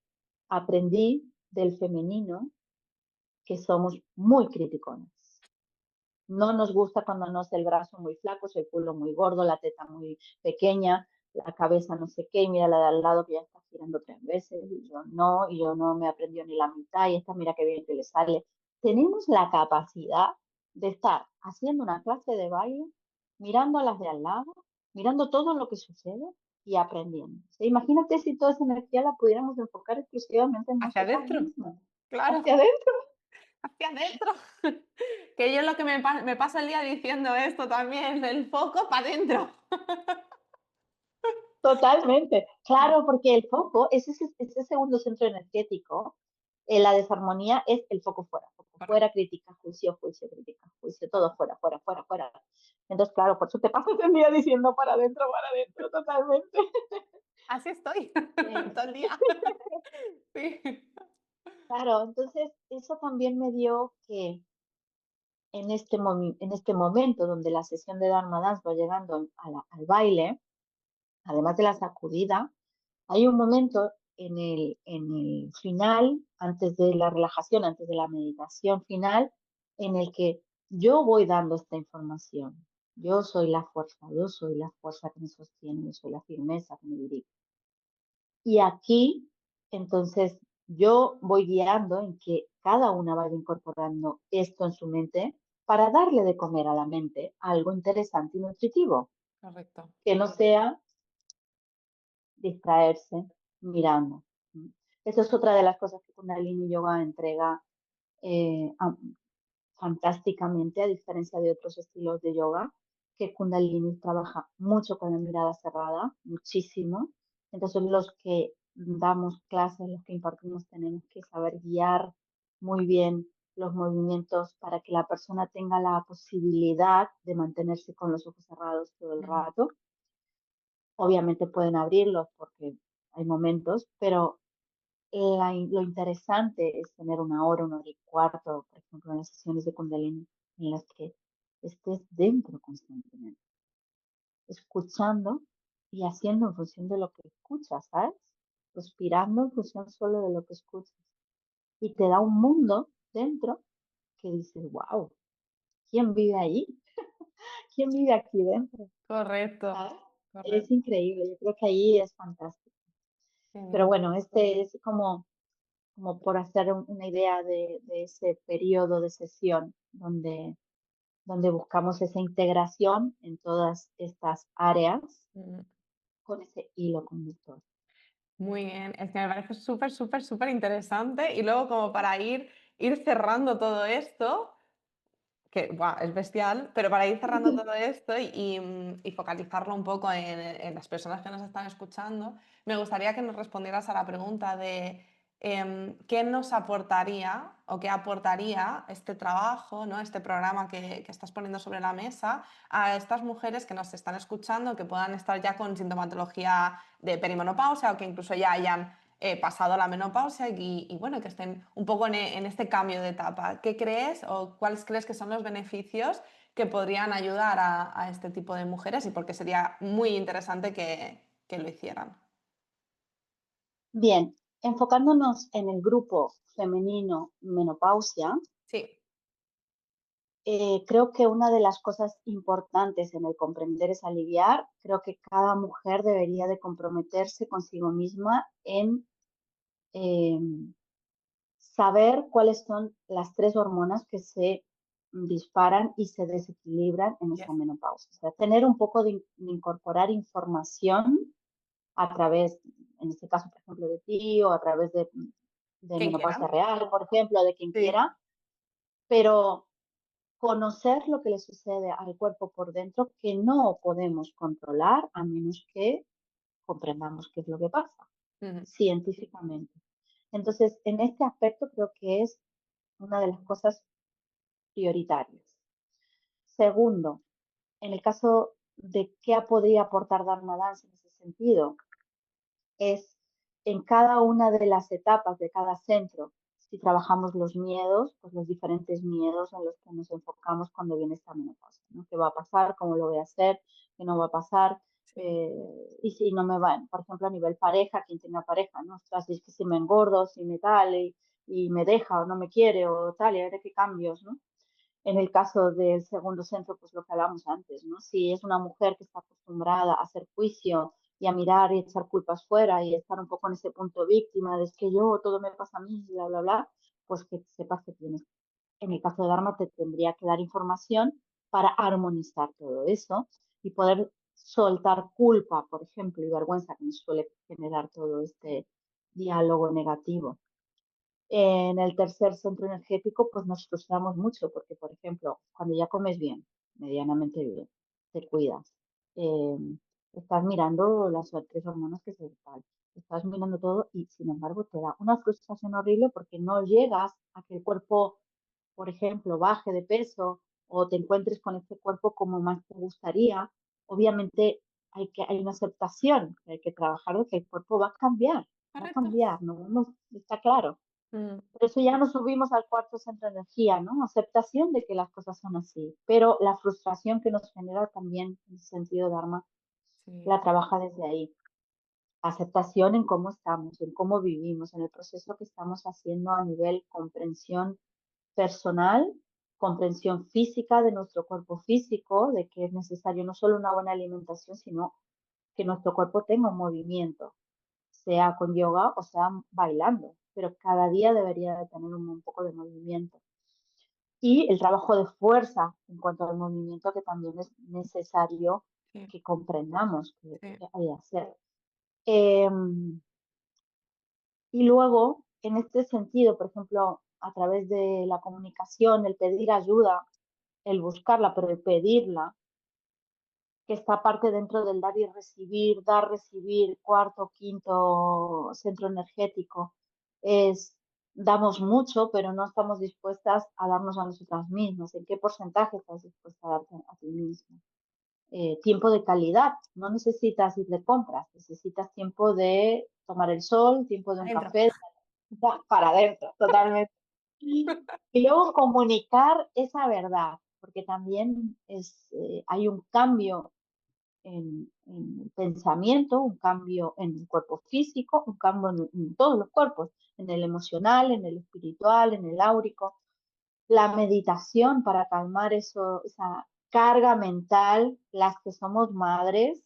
aprendí del femenino que somos muy criticones. No nos gusta cuando nos es el brazo muy flaco, el culo muy gordo, la teta muy pequeña, la cabeza no sé qué, y mira la de al lado que ya está girando 3 veces, y yo no me aprendió ni la mitad, y esta mira qué bien que le sale. Tenemos la capacidad de estar haciendo una clase de baile, mirando a las de al lado, mirando todo lo que sucede y aprendiendo. O sea, imagínate si toda esa energía la pudiéramos enfocar exclusivamente en Hacia nosotras adentro, mismas, claro, hacia adentro. hacia adentro. Que yo lo que me paso el día diciendo esto también, el foco para adentro. Totalmente, claro, porque el foco es ese segundo centro energético. La desarmonía es el foco Correcto. fuera, crítica, juicio, juicio, crítica, juicio, todo fuera, fuera, fuera, fuera. Entonces, claro, por eso te pasas el día diciendo para adentro, totalmente. Así estoy Eh, todo el día. Sí. claro, entonces eso también me dio que en este momento donde la sesión de Dharma Dance va llegando al baile, además de la sacudida, hay un momento en el final, antes de la relajación, antes de la meditación final, en el que yo voy dando esta información. Yo soy la fuerza que me sostiene, yo soy la firmeza que me dirige. Y aquí, entonces, yo voy guiando en que cada una vaya incorporando esto en su mente para darle de comer a la mente algo interesante y nutritivo, Correcto. que no sea distraerse mirando. Eso es otra de las cosas que Kundalini Yoga entrega eh, a- fantásticamente, a diferencia de otros estilos de yoga, que Kundalini trabaja mucho con la mirada cerrada, muchísimo. Entonces los que damos clases, los que impartimos, tenemos que saber guiar muy bien los movimientos para que la persona tenga la posibilidad de mantenerse con los ojos cerrados todo el Ujú. rato. Obviamente pueden abrirlos porque hay momentos, pero lo interesante es tener una hora y cuarto, por ejemplo, en las sesiones de Kundalini, en las que estés dentro constantemente, escuchando y haciendo en función de lo que escuchas, ¿sabes? Respirando en función solo de lo que escuchas. Y te da un mundo dentro que dices, wow, ¿quién vive ahí? ¿Quién vive aquí dentro? Correcto, ¿Sabes? Es correcto. increíble, yo creo que ahí es fantástico. Pero Genial. bueno, este es como por hacer una idea de ese periodo de sesión donde buscamos esa integración en todas estas áreas Mm. con ese hilo conductor. Muy bien, es que me parece súper, súper, súper interesante. Y luego, como para ir cerrando todo esto, que buah, es bestial, pero para ir cerrando todo esto y focalizarlo un poco en las personas que nos están escuchando, me gustaría que nos respondieras a la pregunta de qué nos aportaría o qué aportaría este trabajo, ¿no? Este programa que estás poniendo sobre la mesa a estas mujeres que nos están escuchando, que puedan estar ya con sintomatología de perimenopausia o que incluso ya hayan pasado la menopausia y bueno, que estén un poco en este cambio de etapa. ¿Qué crees o cuáles crees que son los beneficios que podrían ayudar a este tipo de mujeres y por qué sería muy interesante que lo hicieran? Bien, enfocándonos en el grupo femenino menopausia, Sí. creo que una de las cosas importantes en el comprender es aliviar. Creo que cada mujer debería de comprometerse consigo misma en eh, saber cuáles son las 3 hormonas que se disparan y se desequilibran en esta Yes. menopausia. O sea, tener un poco de incorporar información a través, en este caso, por ejemplo, de ti o a través de Quien menopausia quiera. real, por ejemplo, de quien Sí. quiera, pero conocer lo que le sucede al cuerpo por dentro que no podemos controlar a menos que comprendamos qué es lo que pasa Ujú. científicamente. Entonces, en este aspecto creo que es una de las cosas prioritarias. Segundo, en el caso de qué podría aportar Dharma Dance en ese sentido, es en cada una de las etapas de cada centro, si trabajamos los miedos, pues los diferentes miedos en los que nos enfocamos cuando viene esta menopausia, ¿no? ¿Qué va a pasar? ¿Cómo lo voy a hacer? ¿Qué no va a pasar? Sí, Y si no me van, por ejemplo, a nivel pareja, quien tiene pareja, ¿no? Ostras, es que si me engordo, si me tal, y me deja o no me quiere o tal, y a ver qué cambios, ¿no? En el caso del segundo centro, pues lo que hablábamos antes, ¿no? Si es una mujer que está acostumbrada a hacer juicio y a mirar y echar culpas fuera y estar un poco en ese punto víctima de es que yo, todo me pasa a mí, bla, bla, bla, pues que sepas que tienes. En el caso de Dharma te tendría que dar información para armonizar todo eso y poder soltar culpa, por ejemplo, y vergüenza que nos suele generar todo este diálogo negativo. En el tercer centro energético, pues nos frustramos mucho porque, por ejemplo, cuando ya comes bien, medianamente bien, te cuidas, eh, estás mirando las tres hormonas que se tal, estás mirando todo y, sin embargo, te da una frustración horrible porque no llegas a que el cuerpo, por ejemplo, baje de peso o te encuentres con este cuerpo como más te gustaría. Obviamente hay una aceptación que hay que trabajar de que el cuerpo va a correcto. cambiar, no está claro. Mm, Por eso ya nos subimos al cuarto centro de energía, ¿no? Aceptación de que las cosas son así, pero la frustración que nos genera también, en ese sentido, Dharma, sí, la trabaja desde ahí. Aceptación en cómo estamos, en cómo vivimos, en el proceso que estamos haciendo a nivel comprensión personal, comprensión física de nuestro cuerpo físico, de que es necesario no solo una buena alimentación, sino que nuestro cuerpo tenga un movimiento, sea con yoga o sea bailando, pero cada día debería de tener un poco de movimiento. Y el trabajo de fuerza en cuanto al movimiento que también es necesario sí, que comprendamos sí. que hay que hacer. Eh, y luego, en este sentido, por ejemplo, a través de la comunicación, el pedir ayuda, el buscarla, pero el pedirla, que está parte dentro del dar, recibir, cuarto, quinto centro energético, es damos mucho, pero no estamos dispuestas a darnos a nosotras mismas. ¿En qué porcentaje estás dispuesta a darte a ti misma? Tiempo de calidad. No necesitas ir de compras, necesitas tiempo de tomar el sol, tiempo de un Adentro. café, para adentro, totalmente. Y luego comunicar esa verdad, porque también hay un cambio en el pensamiento, un cambio en el cuerpo físico, un cambio en todos los cuerpos, en el emocional, en el espiritual, en el áurico. La meditación para calmar esa carga mental, las que somos madres,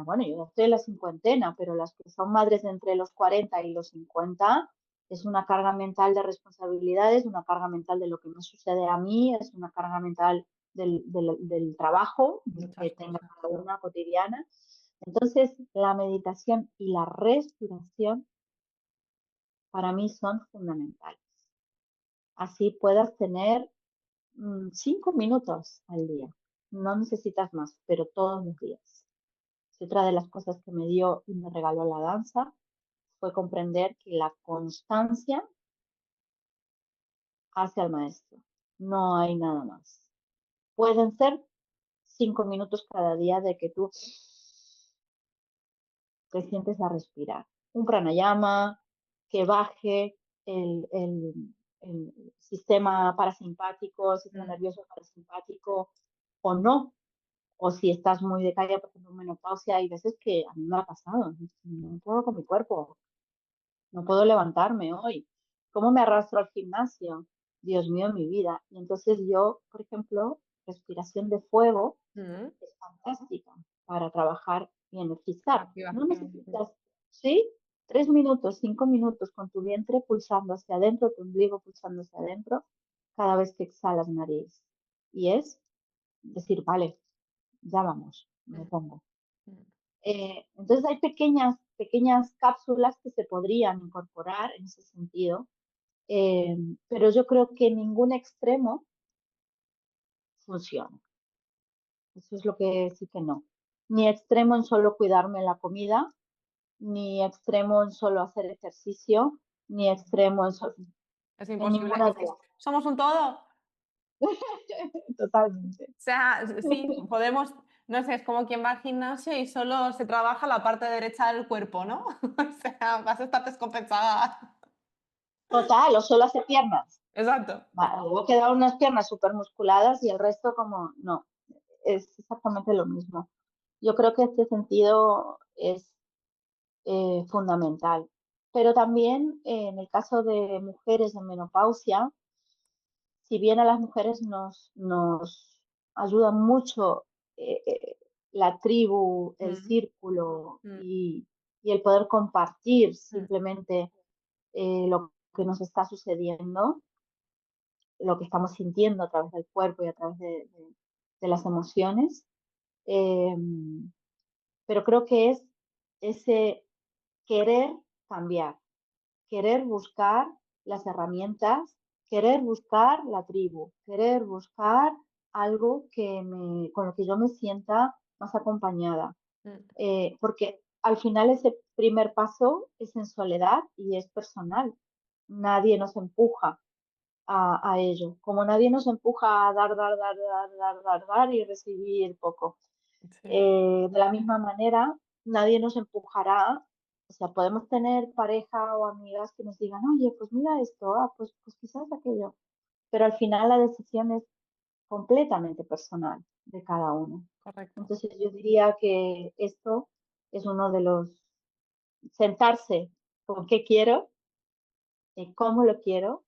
bueno, yo estoy en la cincuentena, pero las que son madres entre los 40 y los 50, es una carga mental de responsabilidades, una carga mental de lo que me sucede a mí, es una carga mental del trabajo que Muchas tenga cosas. cada una cotidiana. Entonces, la meditación y la respiración para mí son fundamentales. Así puedas tener 5 minutos al día. No necesitas más, pero todos los días. Y otra de las cosas que me dio y me regaló la danza fue comprender que la constancia hace al maestro. No hay nada más. Pueden ser 5 minutos cada día de que tú te sientes a respirar. Un pranayama que baje el sistema parasimpático, el sistema Mm, nervioso parasimpático o no. O si estás muy decaída, por ejemplo, en menopausia, hay veces que a mí me ha pasado, no puedo con mi cuerpo, no puedo levantarme hoy. ¿Cómo me arrastro al gimnasio? Dios mío, mi vida. Y entonces yo, por ejemplo, respiración de fuego mm, es fantástica para trabajar y energizar. No activación. Mm, necesitas, ¿sí? 3 minutos, 5 minutos con tu vientre pulsando hacia adentro, tu ombligo pulsando hacia adentro, cada vez que exhalas nariz. Y es decir, vale, ya vamos, me mm, pongo. mm. Entonces hay pequeñas cápsulas que se podrían incorporar en ese sentido, eh, pero yo creo que ningún extremo funciona. Eso es lo que sí que no. Ni extremo en solo cuidarme la comida, ni extremo en solo hacer ejercicio, ni extremo Es en imposible. ninguna Es de que las. somos un todo. Totalmente. O sea, sí, podemos. No sé, es como quien va al gimnasio y solo se trabaja la parte derecha del cuerpo, ¿no? O sea, vas a estar descompensada. Total, o solo hace piernas. Exacto. Luego quedan unas piernas súper musculadas y el resto como no, es exactamente lo mismo. Yo creo que este sentido es fundamental. Pero también en el caso de mujeres en menopausia, si bien a las mujeres nos ayuda mucho la tribu, el Mm, círculo mm, y el poder compartir mm, simplemente lo que nos está sucediendo, lo que estamos sintiendo a través del cuerpo y a través de las emociones. Eh, pero creo que es ese querer cambiar, querer buscar las herramientas, querer buscar la tribu, querer buscar algo con lo que yo me sienta más acompañada. mm. Porque al final ese primer paso es en soledad y es personal. Nadie nos empuja a ello. Como nadie nos empuja a dar y recibir poco. Sí, De la misma manera, nadie nos empujará, o sea, podemos tener pareja o amigas que nos digan, oye, pues mira esto, pues quizás aquello, pero al final la decisión es completamente personal de cada uno. correcto. Entonces yo diría que esto es uno de los sentarse con qué quiero, cómo lo quiero,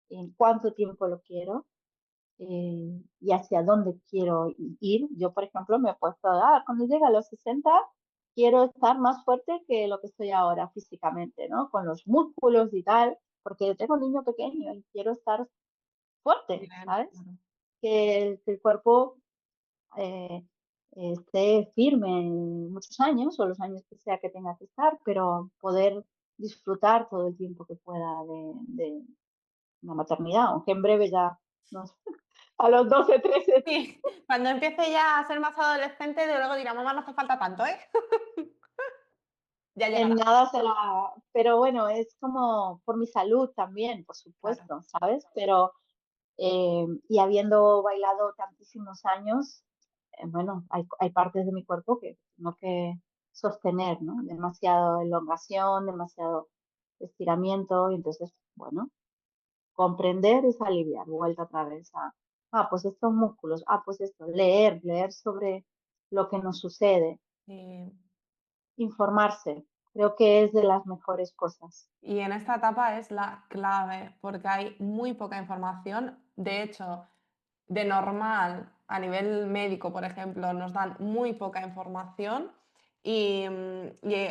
en cuánto tiempo lo quiero y hacia dónde quiero ir. Yo, por ejemplo, me he puesto, cuando llegue a los 60 quiero estar más fuerte que lo que estoy ahora físicamente, ¿no? Con los músculos y tal, porque tengo un niño pequeño y quiero estar fuerte, Bien, ¿sabes? claro. Que el cuerpo eh, esté firme muchos años o los años que sea que tenga que estar, pero poder disfrutar todo el tiempo que pueda de una maternidad, aunque en breve ya, no sé, a los 12 13 Sí, cuando empiece ya a ser más adolescente, de luego dirá, mamá, no hace falta tanto, ¿eh? Ya en llegará. nada será, pero bueno, es como por mi salud también, por Claro. supuesto, ¿sabes? Pero, y habiendo bailado tantísimos años, bueno, hay partes de mi cuerpo que tengo que sostener, ¿no? Demasiado elongación, demasiado estiramiento, y entonces, bueno, comprender es aliviar, vuelta otra vez pues estos músculos, pues esto, leer sobre lo que nos sucede, Y, informarse, creo que es de las mejores cosas. y en esta etapa es la clave, porque hay muy poca información. De hecho, de normal, a nivel médico, por ejemplo, nos dan muy poca información y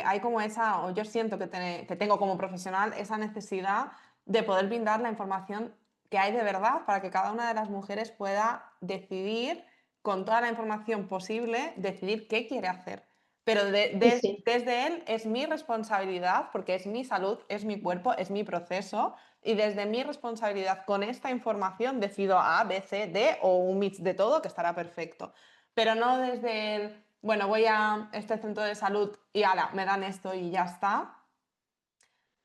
hay como esa, o yo siento que tengo como profesional esa necesidad de poder brindar la información que hay de verdad para que cada una de las mujeres pueda decidir, con toda la información posible, decidir qué quiere hacer. Pero Sí, sí. desde él es mi responsabilidad, porque es mi salud, es mi cuerpo, es mi proceso, y desde mi responsabilidad con esta información decido A, B, C, D o un mix de todo que estará perfecto. Pero no desde el, bueno, voy a este centro de salud y ala, me dan esto y ya está,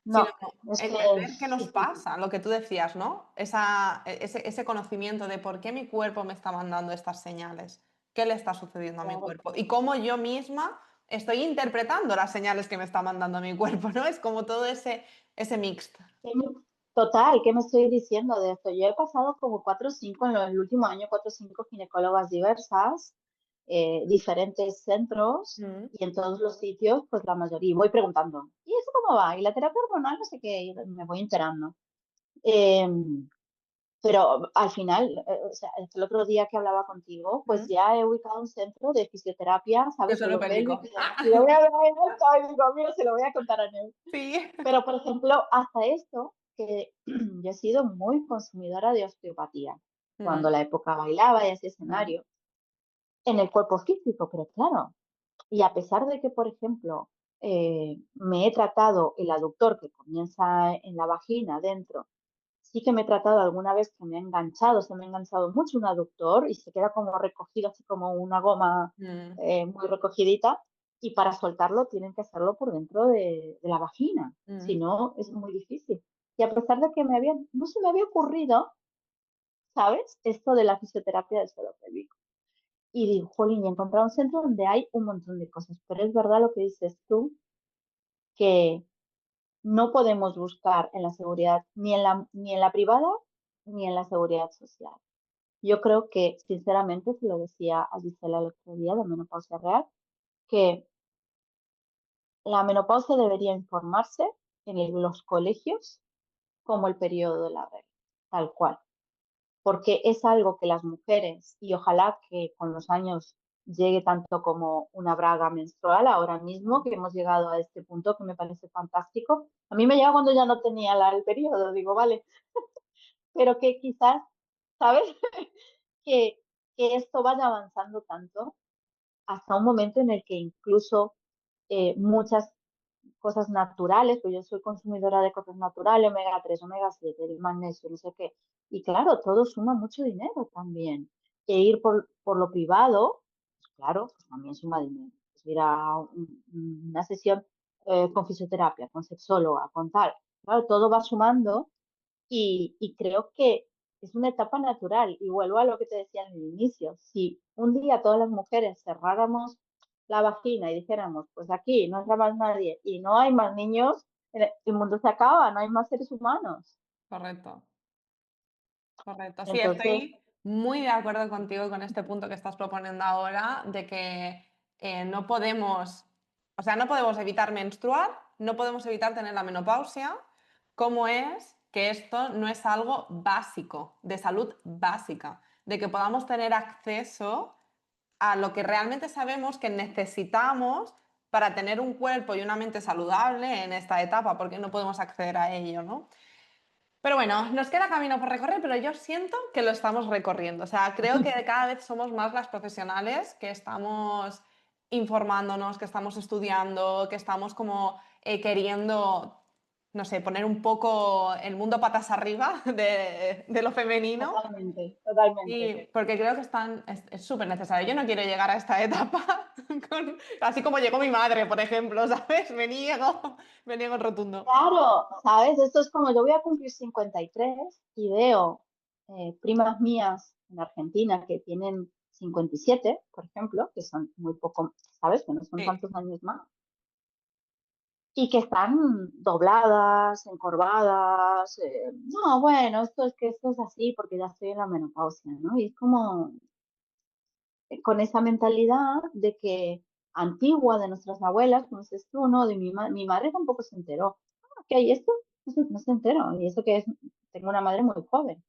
sino No, es que entender qué nos sí, sí, sí. pasa, lo que tú decías, ¿no? Ese conocimiento de por qué mi cuerpo me está mandando estas señales, qué le está sucediendo a mi Claro. cuerpo y cómo yo misma estoy interpretando las señales que me está mandando mi cuerpo, ¿no? Es como todo ese mixto. Total, ¿qué me estoy diciendo de esto? Yo he pasado como cuatro o cinco, en el último año, cuatro o cinco ginecólogas diversas, diferentes centros, Mm. y en todos los sitios, pues la mayoría, y voy preguntando, ¿y eso cómo va? ¿Y la terapia hormonal? No sé qué, y me voy enterando. Eh, pero al final, o sea, el otro día que hablaba contigo, pues Mm. ya he ubicado un centro de fisioterapia, Yo ¿sabes? solo Holopélvica, pélvico. y lo voy a ver y digo, mira, se lo voy a contar a Neu. Sí. Pero, por ejemplo, hasta esto, que yo he sido muy consumidora de osteopatía, Mm, cuando la época bailaba y hacía mm, escenario, en el cuerpo físico, pero claro, y a pesar de que, por ejemplo, me he tratado el aductor que comienza en la vagina dentro, sí que me he tratado alguna vez que me ha enganchado, se me ha enganchado mucho un aductor y se queda como recogido, así como una goma mm, muy recogidita, y para soltarlo tienen que hacerlo por dentro de la vagina, si mm. no es muy difícil. Y a pesar de que no se me había ocurrido, ¿sabes? Esto de la fisioterapia del suelo pélvico. y digo, jolín, he encontrado un centro donde hay un montón de cosas, pero es verdad lo que dices tú, que no podemos buscar en la seguridad, ni en la privada, ni en la seguridad social. Yo creo que, sinceramente, se lo decía a Gisela el otro día de Menopausia Real, que la menopausia debería informarse en los colegios como el periodo de la regla, tal cual, porque es algo que las mujeres, y ojalá que con los años llegue tanto como una braga menstrual, ahora mismo que hemos llegado a este punto que me parece fantástico. A mí me llega cuando ya no tenía el periodo, digo, vale, pero que quizás, ¿sabes? que, que esto vaya avanzando tanto hasta un momento en el que incluso muchas cosas naturales, pues yo soy consumidora de cosas naturales, omega 3 omega 7 el magnesio, no sé qué. Y claro, todo suma mucho dinero también. E ir por lo privado, pues claro, pues también suma dinero. Pues ir a una sesión con fisioterapia, con sexóloga, con tal. Claro, todo va sumando y creo que es una etapa natural. Y vuelvo a lo que te decía en el inicio. Si un día todas las mujeres cerráramos la vagina y dijéramos, pues aquí no entra más nadie y no hay más niños, el mundo se acaba, no hay más seres humanos. Correcto. Correcto, sí, Entonces, estoy muy de acuerdo contigo con este punto que estás proponiendo ahora, de que no podemos, o sea, no podemos evitar menstruar, no podemos evitar tener la menopausia, ¿cómo es que esto no es algo básico, de salud básica, de que podamos tener acceso a lo que realmente sabemos que necesitamos para tener un cuerpo y una mente saludable en esta etapa, porque no podemos acceder a ello, ¿no? Pero bueno, nos queda camino por recorrer, pero yo siento que lo estamos recorriendo. O sea, creo que cada vez somos más las profesionales que estamos informándonos, que estamos estudiando, que estamos como queriendo, no sé, poner un poco el mundo patas arriba de lo femenino. totalmente, totalmente. Y porque creo que es súper necesario. Yo no quiero llegar a esta etapa así como llegó mi madre, por ejemplo, ¿sabes? Me niego en rotundo. Claro, ¿sabes? Esto es como yo voy a cumplir 53 y veo primas mías en Argentina que tienen 57, por ejemplo, que son muy poco, ¿sabes? Que no son Sí, tantos años más. Y que están dobladas, encorvadas. No, bueno, esto es así porque ya estoy en la menopausia, ¿no? Y es como con esa mentalidad de que antigua de nuestras abuelas, como dices tú, ¿no? Mi madre tampoco se enteró. Ah, ¿qué hay esto? No se enteró. Y eso que es, tengo una madre muy joven.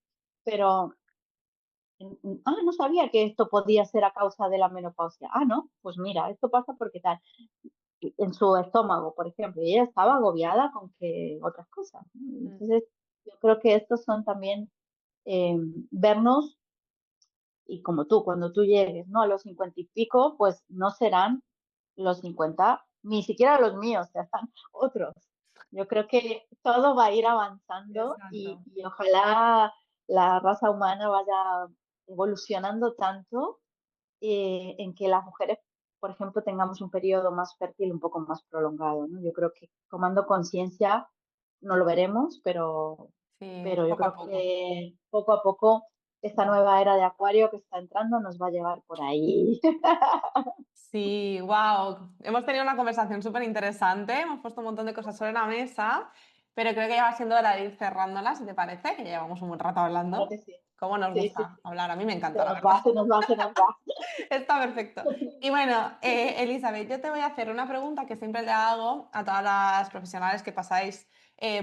Pero, no sabía que esto podía ser a causa de la menopausia. Ah, no, pues mira, esto pasa porque tal en su estómago, por ejemplo, y ella estaba agobiada con que otras cosas, ¿no? mm, Entonces, yo creo que estos son también vernos y como tú, cuando tú llegues, ¿no? A los 50 y pico, pues no serán los 50 ni siquiera los míos, serán otros. Yo creo que todo va a ir avanzando exacto. y ojalá la raza humana vaya evolucionando tanto en que las mujeres, por ejemplo, tengamos un periodo más fértil un poco más prolongado, ¿no? Yo creo que tomando conciencia no lo veremos, Sí, pero yo poco a creo poco. que poco a poco esta nueva era de Acuario que está entrando nos va a llevar por ahí. Sí, wow. Hemos tenido una conversación súper interesante, hemos puesto un montón de cosas sobre la mesa, pero creo que ya va siendo hora de ir cerrándola, si te parece, que ya llevamos un buen rato Claro hablando. que sí. ¿Cómo nos Sí, sí, gusta sí. hablar? A mí me Se encanta, la nos verdad. va, se nos va, se nos va. Está perfecto. Y bueno, Elizabeth, yo te voy a hacer una pregunta que siempre le hago a todas las profesionales que pasáis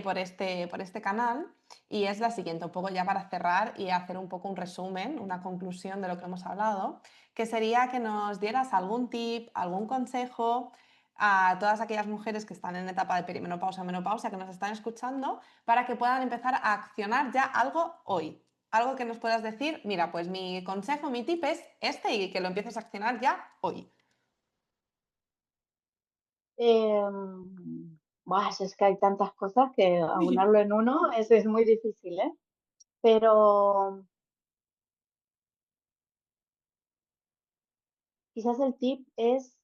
por este canal y es la siguiente, un poco ya para cerrar y hacer un poco un resumen, una conclusión de lo que hemos hablado, que sería que nos dieras algún tip, algún consejo a todas aquellas mujeres que están en etapa de perimenopausia o menopausia que nos están escuchando para que puedan empezar a accionar ya algo hoy. Algo que nos puedas decir, mira, pues mi consejo, mi tip es este y que lo empieces a accionar ya hoy. Buah, es que hay tantas cosas que aunarlo en uno es muy difícil, ¿eh? Pero quizás el tip es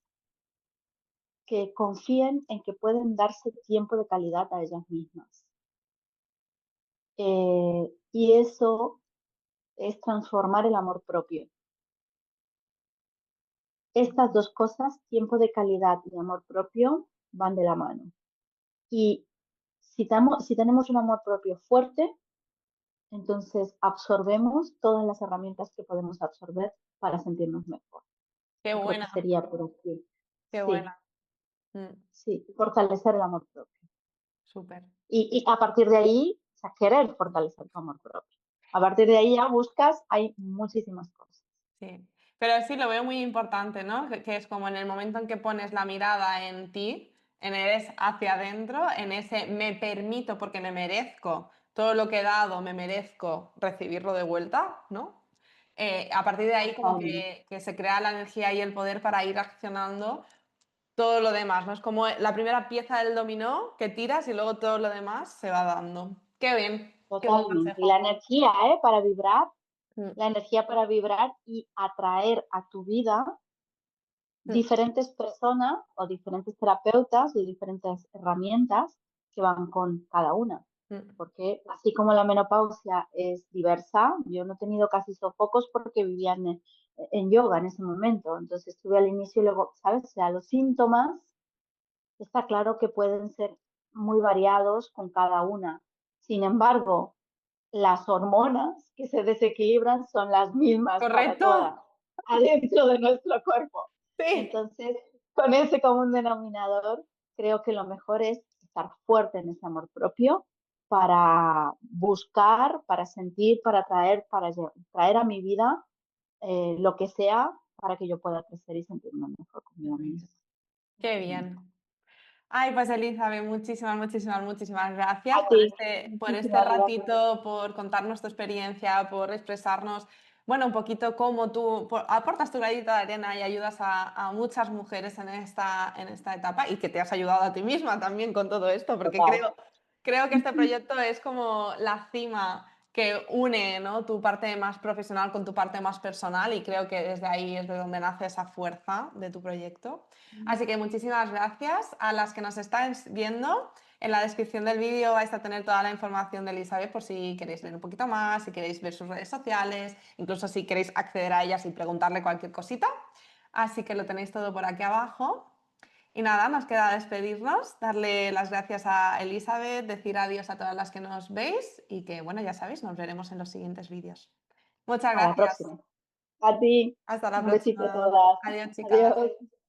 que confíen en que pueden darse tiempo de calidad a ellas mismas. Y eso es transformar el amor propio. estas 2 cosas, tiempo de calidad y amor propio, van de la mano. Y si tenemos un amor propio fuerte, entonces absorbemos todas las herramientas que podemos absorber para sentirnos mejor. Qué Yo creo que buena, sería por aquí. qué Sí, buena. Mm, sí, fortalecer el amor propio. súper. Y a partir de ahí, o sea, querer fortalecer tu amor propio. A partir de ahí ya buscas, hay muchísimas cosas. Sí, pero sí lo veo muy importante, ¿no? Que es como en el momento en que pones la mirada en ti, en eres hacia adentro, en ese me permito porque me merezco todo lo que he dado, me merezco recibirlo de vuelta, ¿no? A partir de ahí como Totalmente. que se crea la energía y el poder para ir accionando todo lo demás, ¿no? Es como la primera pieza del dominó que tiras y luego todo lo demás se va dando. Qué bien, qué buen Totalmente. Y consejo. la energía, ¿eh? Para vibrar, Mm, la energía para vibrar y atraer a tu vida mm, diferentes personas o diferentes terapeutas y diferentes herramientas que van con cada una. mm. Porque así como la menopausia es diversa, yo no he tenido casi sofocos porque vivía en yoga en ese momento. Entonces estuve al inicio y luego, ¿sabes? O sea, los síntomas está claro que pueden ser muy variados con cada una. Sin embargo, las hormonas que se desequilibran son las mismas para ¿Correcto? todas, adentro de nuestro cuerpo. Sí. Entonces, con ese común denominador, creo que lo mejor es estar fuerte en ese amor propio para buscar, para sentir, para traer, traer a mi vida lo que sea para que yo pueda crecer y sentirme mejor conmigo misma. Qué bien. Ay, pues Elizabeth, muchísimas, muchísimas, muchísimas A gracias ti, por este muchísimas gracias. ratito, por contarnos tu experiencia, por expresarnos, bueno, un poquito cómo tú aportas tu granito de arena y ayudas a muchas mujeres en esta etapa y que te has ayudado a ti misma también con todo esto, porque Total. creo que este proyecto es como la cima que une, ¿no? Tu parte más profesional con tu parte más personal y creo que desde ahí es de donde nace esa fuerza de tu proyecto. Así que muchísimas gracias a las que nos estáis viendo. En la descripción del vídeo vais a tener toda la información de Elizabeth por si queréis leer un poquito más, si queréis ver sus redes sociales, incluso si queréis acceder a ellas y preguntarle cualquier cosita. Así que lo tenéis todo por aquí abajo. Y nada, nos queda despedirnos, darle las gracias a Elizabeth, decir adiós a todas las que nos veis y que, bueno, ya sabéis, nos veremos en los siguientes vídeos. Muchas A la gracias. próxima. A ti. Hasta la Un besito a próxima. todas. Adiós, chicas. Adiós.